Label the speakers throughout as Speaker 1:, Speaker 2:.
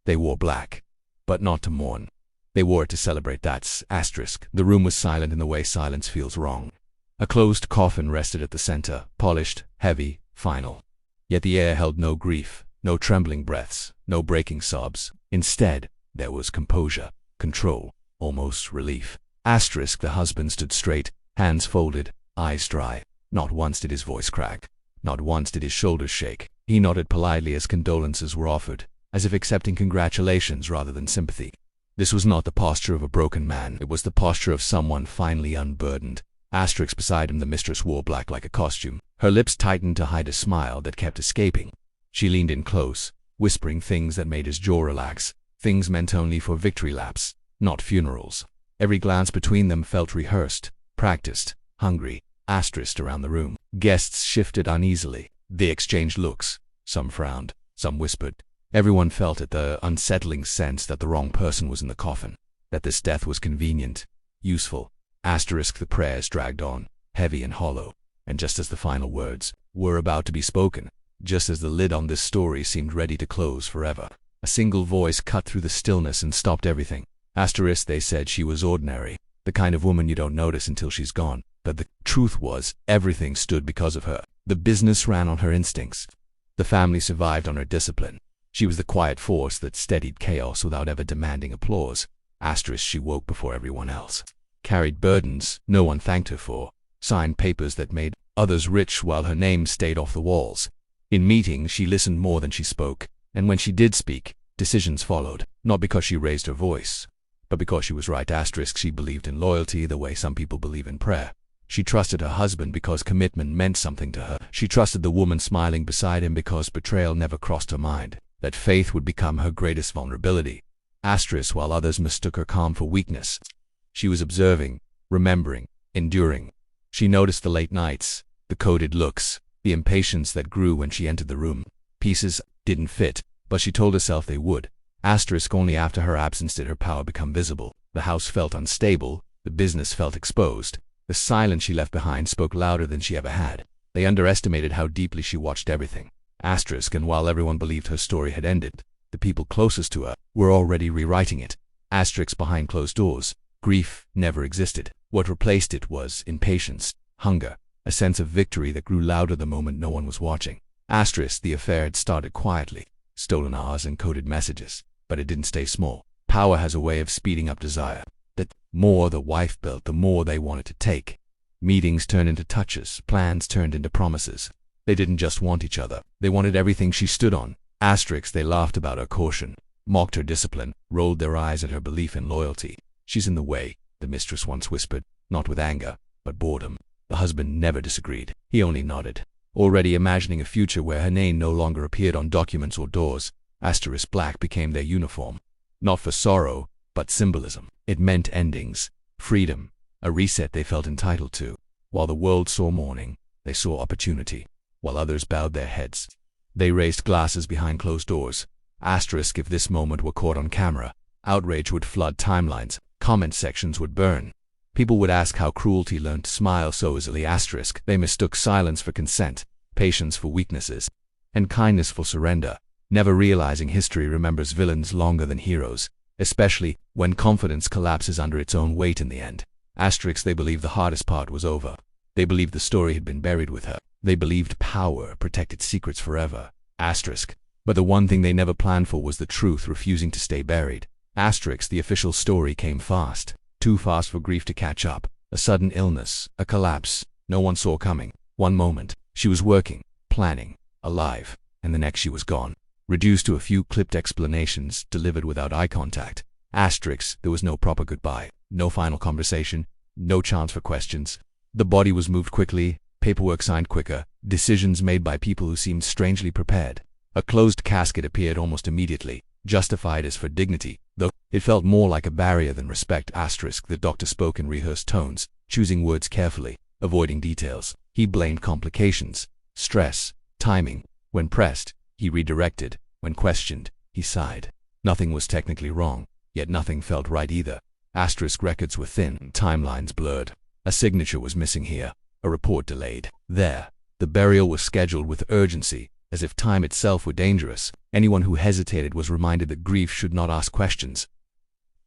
Speaker 1: They wore black, but not to mourn. They wore it to celebrate. That's asterisk. The room was silent in the way silence feels wrong. A closed coffin rested at the center, polished, heavy, final. Yet the air held no grief, no trembling breaths, no breaking sobs. Instead, there was composure, control, almost relief. Asterisk. The husband stood straight, hands folded, eyes dry. Not once did his voice crack. Not once did his shoulders shake. He nodded politely as condolences were offered, as if accepting congratulations rather than sympathy. This was not the posture of a broken man. It was the posture of someone finally unburdened. Asterisk. Beside him, the mistress wore black like a costume. Her lips tightened to hide a smile that kept escaping. She leaned in close, whispering things that made his jaw relax, things meant only for victory laps, not funerals. Every glance between them felt rehearsed, practiced, hungry. Asterisk. Around the room, guests shifted uneasily. They exchanged looks. Some frowned, some whispered. Everyone felt it, the unsettling sense that the wrong person was in the coffin, that this death was convenient, useful. Asterisk. The prayers dragged on, heavy and hollow, and just as the final words were about to be spoken, just as the lid on this story seemed ready to close forever, a single voice cut through the stillness and stopped everything. Asterisk. They said she was ordinary, the kind of woman you don't notice until she's gone. But the truth was, everything stood because of her. The business ran on her instincts. The family survived on her discipline. She was the quiet force that steadied chaos without ever demanding applause. Asterisk. She woke before everyone else. Carried burdens no one thanked her for. Signed papers that made others rich while her name stayed off the walls. In meetings, she listened more than she spoke. And when she did speak, decisions followed. Not because she raised her voice, but because she was right. Asterisk. She believed in loyalty the way some people believe in prayer. She trusted her husband because commitment meant something to her. She trusted the woman smiling beside him because betrayal never crossed her mind. That faith would become her greatest vulnerability. Asterisk. While others mistook her calm for weakness, she was observing, remembering, enduring. She noticed the late nights, the coded looks, the impatience that grew when she entered the room. Pieces didn't fit, but she told herself they would. Asterisk. Only after her absence did her power become visible. The house felt unstable, the business felt exposed. The silence she left behind spoke louder than she ever had. They underestimated how deeply she watched everything. Asterisk. And while everyone believed her story had ended, the people closest to her were already rewriting it. Asterisk. Behind closed doors, grief never existed. What replaced it was impatience, hunger, a sense of victory that grew louder the moment no one was watching. Asterisk. The affair had started quietly, stolen hours and coded messages, but it didn't stay small. Power has a way of speeding up desire. The more the wife built, the more they wanted to take. Meetings turned into touches, plans turned into promises. They didn't just want each other, they wanted everything she stood on. Asterisk. They laughed about her caution, mocked her discipline, rolled their eyes at her belief in loyalty. She's in the way, the mistress once whispered, not with anger, but boredom. The husband never disagreed. He only nodded, already imagining a future where her name no longer appeared on documents or doors. Asterisk. Black became their uniform, not for sorrow, but symbolism. It meant endings, freedom, a reset they felt entitled to. While the world saw mourning, they saw opportunity. While others bowed their heads, they raised glasses behind closed doors. Asterisk. If this moment were caught on camera, outrage would flood timelines, comment sections would burn. People would ask how cruelty learned to smile so easily. Asterisk. They mistook silence for consent, patience for weaknesses, and kindness for surrender, never realizing history remembers villains longer than heroes, especially when confidence collapses under its own weight in the end. Asterisk. They believed the hardest part was over. They believed the story had been buried with her. They believed power protected secrets forever. Asterisk. But the one thing they never planned for was the truth refusing to stay buried. Asterisk. The official story came fast, too fast for grief to catch up. A sudden illness, a collapse, no one saw coming. One moment, she was working, planning, alive, and the next she was gone, reduced to a few clipped explanations delivered without eye contact. Asterisk. There was no proper goodbye, no final conversation, no chance for questions. The body was moved quickly, paperwork signed quicker, decisions made by people who seemed strangely prepared. A closed casket appeared almost immediately, justified as for dignity, though it felt more like a barrier than respect. Asterisk. The doctor spoke in rehearsed tones, choosing words carefully, avoiding details. He blamed complications, stress, timing. When pressed, he redirected. When questioned, he sighed. Nothing was technically wrong, yet nothing felt right either. Asterisk. Records were thin, timelines blurred. A signature was missing here, a report delayed there. The burial was scheduled with urgency, as if time itself were dangerous. Anyone who hesitated was reminded that grief should not ask questions.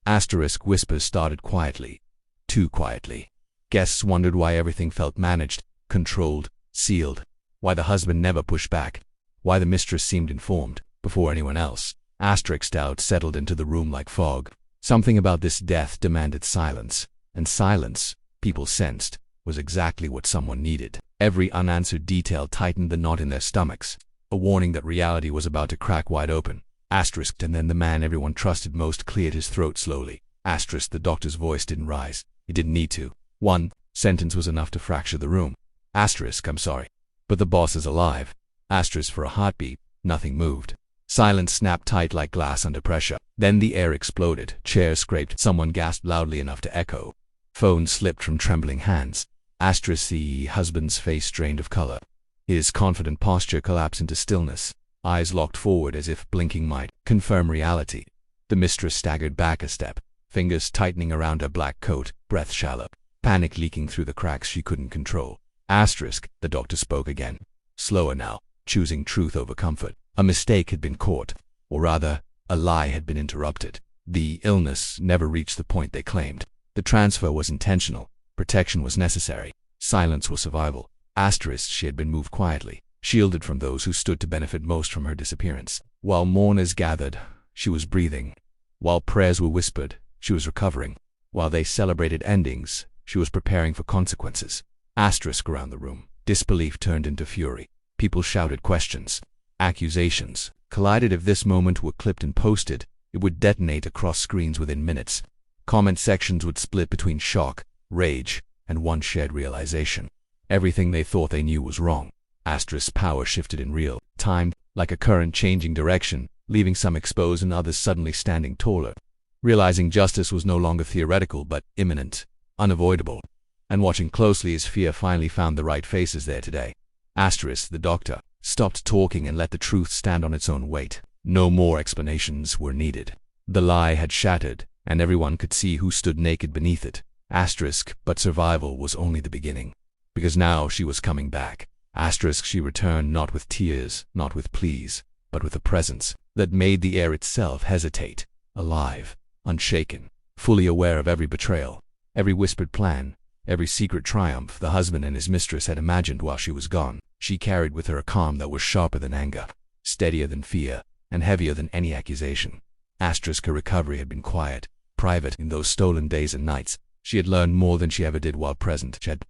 Speaker 1: Asterisk whispers started quietly. Too quietly. Guests wondered why everything felt managed, controlled, sealed. Why the husband never pushed back. Why the mistress seemed informed, before anyone else. Asterisk doubt settled into the room like fog. Something about this death demanded silence. And silence, people sensed, was exactly what someone needed. Every unanswered detail tightened the knot in their stomachs. A warning that reality was about to crack wide open. Asterisk, and then the man everyone trusted most cleared his throat slowly. Asterisk, the doctor's voice didn't rise. It didn't need to. One sentence was enough to fracture the room. Asterisk, I'm sorry, but the boss is alive. Asterisk, for a heartbeat, nothing moved. Silence snapped tight like glass under pressure. Then the air exploded. Chairs scraped. Someone gasped loudly enough to echo. Phone slipped from trembling hands. Asterisk, the husband's face drained of color. His confident posture collapsed into stillness. Eyes locked forward as if blinking might confirm reality. The mistress staggered back a step, fingers tightening around her black coat, breath shallow, panic leaking through the cracks she couldn't control. Asterisk, the doctor spoke again. Slower now, choosing truth over comfort. A mistake had been caught, or rather, a lie had been interrupted. The illness never reached the point they claimed. The transfer was intentional. Protection was necessary. Silence was survival. Asterisk, she had been moved quietly, shielded from those who stood to benefit most from her disappearance. While mourners gathered, she was breathing. While prayers were whispered, she was recovering. While they celebrated endings, she was preparing for consequences. Asterisk around the room. Disbelief turned into fury. People shouted questions. Accusations collided. If this moment were clipped and posted, it would detonate across screens within minutes. Comment sections would split between shock, rage, and one shared realization. Everything they thought they knew was wrong. Asterisk's power shifted in real time, like a current changing direction, leaving some exposed and others suddenly standing taller. Realizing justice was no longer theoretical but imminent, unavoidable. And watching closely as fear finally found the right faces there today. Asterisk, the doctor, stopped talking and let the truth stand on its own weight. No more explanations were needed. The lie had shattered, and everyone could see who stood naked beneath it. Asterisk, but survival was only the beginning. Because now she was coming back. Asterisk, she returned not with tears, not with pleas, but with a presence that made the air itself hesitate. Alive, unshaken, fully aware of every betrayal, every whispered plan, every secret triumph the husband and his mistress had imagined while she was gone. She carried with her a calm that was sharper than anger, steadier than fear, and heavier than any accusation. Asterisk, her recovery had been quiet, private. In those stolen days and nights, she had learned more than she ever did while present. She had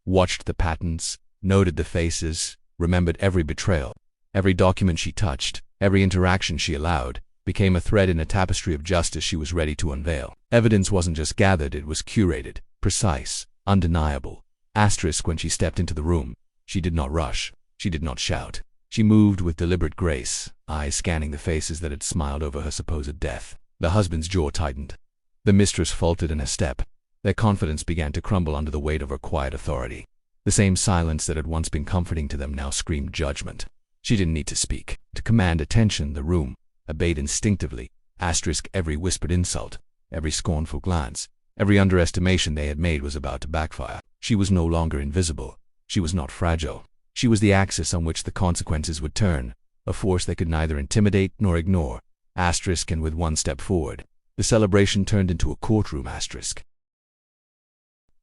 Speaker 1: watched the patterns, noted the faces, remembered every betrayal. Every document she touched, every interaction she allowed, became a thread in a tapestry of justice she was ready to unveil. Evidence wasn't just gathered, it was curated, precise, undeniable. Asterisk, when she stepped into the room, she did not rush, she did not shout. She moved with deliberate grace, eyes scanning the faces that had smiled over her supposed death. The husband's jaw tightened. The mistress faltered in her step. Their confidence began to crumble under the weight of her quiet authority. The same silence that had once been comforting to them now screamed judgment. She didn't need to speak. To command attention, the room obeyed instinctively. Asterisk, every whispered insult, every scornful glance, every underestimation they had made was about to backfire. She was no longer invisible. She was not fragile. She was the axis on which the consequences would turn, a force they could neither intimidate nor ignore. Asterisk, and with one step forward, the celebration turned into a courtroom. Asterisk.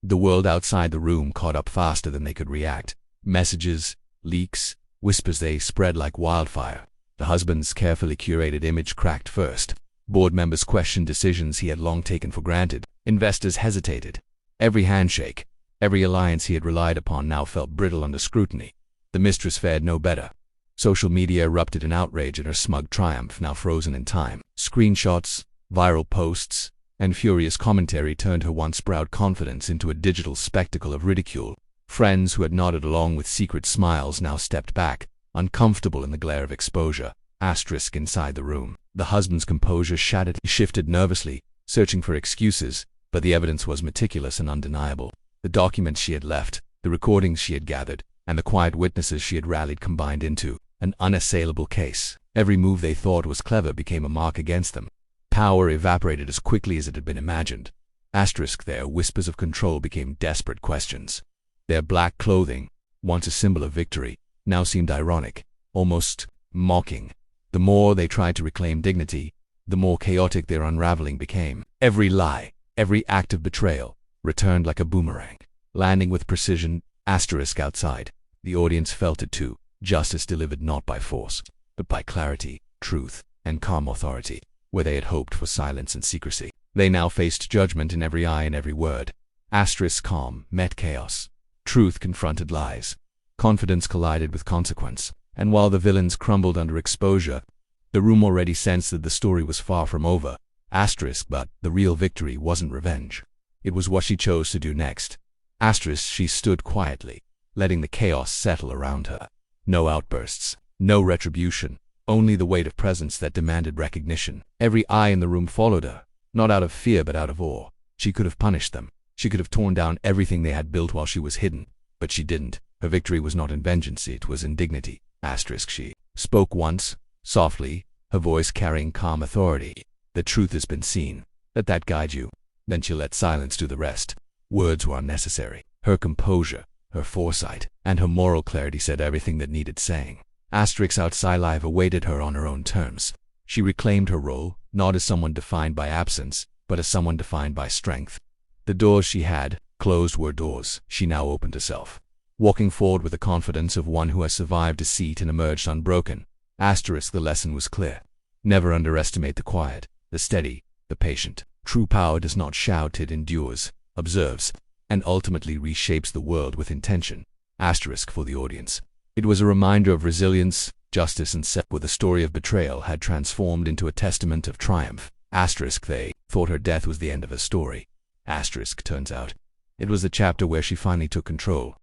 Speaker 1: The world outside the room caught up faster than they could react. Messages, leaks, whispers, they spread like wildfire. The husband's carefully curated image cracked first. Board members questioned decisions he had long taken for granted. Investors hesitated. Every handshake, every alliance he had relied upon now felt brittle under scrutiny. The mistress fared no better. Social media erupted in outrage at her smug triumph, now frozen in time. Screenshots, viral posts, and furious commentary turned her once proud confidence into a digital spectacle of ridicule. Friends who had nodded along with secret smiles now stepped back, uncomfortable in the glare of exposure. Asterisk, inside the room, the husband's composure shattered. He shifted nervously, searching for excuses, but the evidence was meticulous and undeniable. The documents she had left, the recordings she had gathered, and the quiet witnesses she had rallied combined into an unassailable case. Every move they thought was clever became a mark against them. Power evaporated as quickly as it had been imagined. Asterisk, their whispers of control became desperate questions. Their black clothing, once a symbol of victory, now seemed ironic, almost mocking. The more they tried to reclaim dignity, the more chaotic their unraveling became. Every lie, every act of betrayal, returned like a boomerang, landing with precision. Outside. The audience felt it too. Justice delivered not by force, but by clarity, truth, and calm authority. Where they had hoped for silence and secrecy, they now faced judgment in every eye and every word. Calm met chaos. Truth confronted lies. Confidence collided with consequence. And while the villains crumbled under exposure, the room already sensed that the story was far from over. But the real victory wasn't revenge. It was what she chose to do next. She stood quietly, letting the chaos settle around her. No outbursts, no retribution, only the weight of presence that demanded recognition. Every eye in the room followed her, not out of fear but out of awe. She could have punished them. She could have torn down everything they had built while she was hidden, but she didn't. Her victory was not in vengeance, it was in dignity. She spoke once, softly, her voice carrying calm authority. The truth has been seen. Let that guide you. Then she let silence do the rest. Words were unnecessary. Her composure, her foresight, and her moral clarity said everything that needed saying. Outside life awaited her on her own terms. She reclaimed her role, not as someone defined by absence, but as someone defined by strength. The doors she had closed were doors she now opened herself, walking forward with the confidence of one who has survived deceit and emerged unbroken. The lesson was clear. Never underestimate the quiet, the steady, the patient. True power does not shout, it endures, observes, and ultimately reshapes the world with intention. For the audience. It was a reminder of resilience, justice, and where the story of betrayal had transformed into a testament of triumph. They thought her death was the end of her story. Turns out, it was the chapter where she finally took control.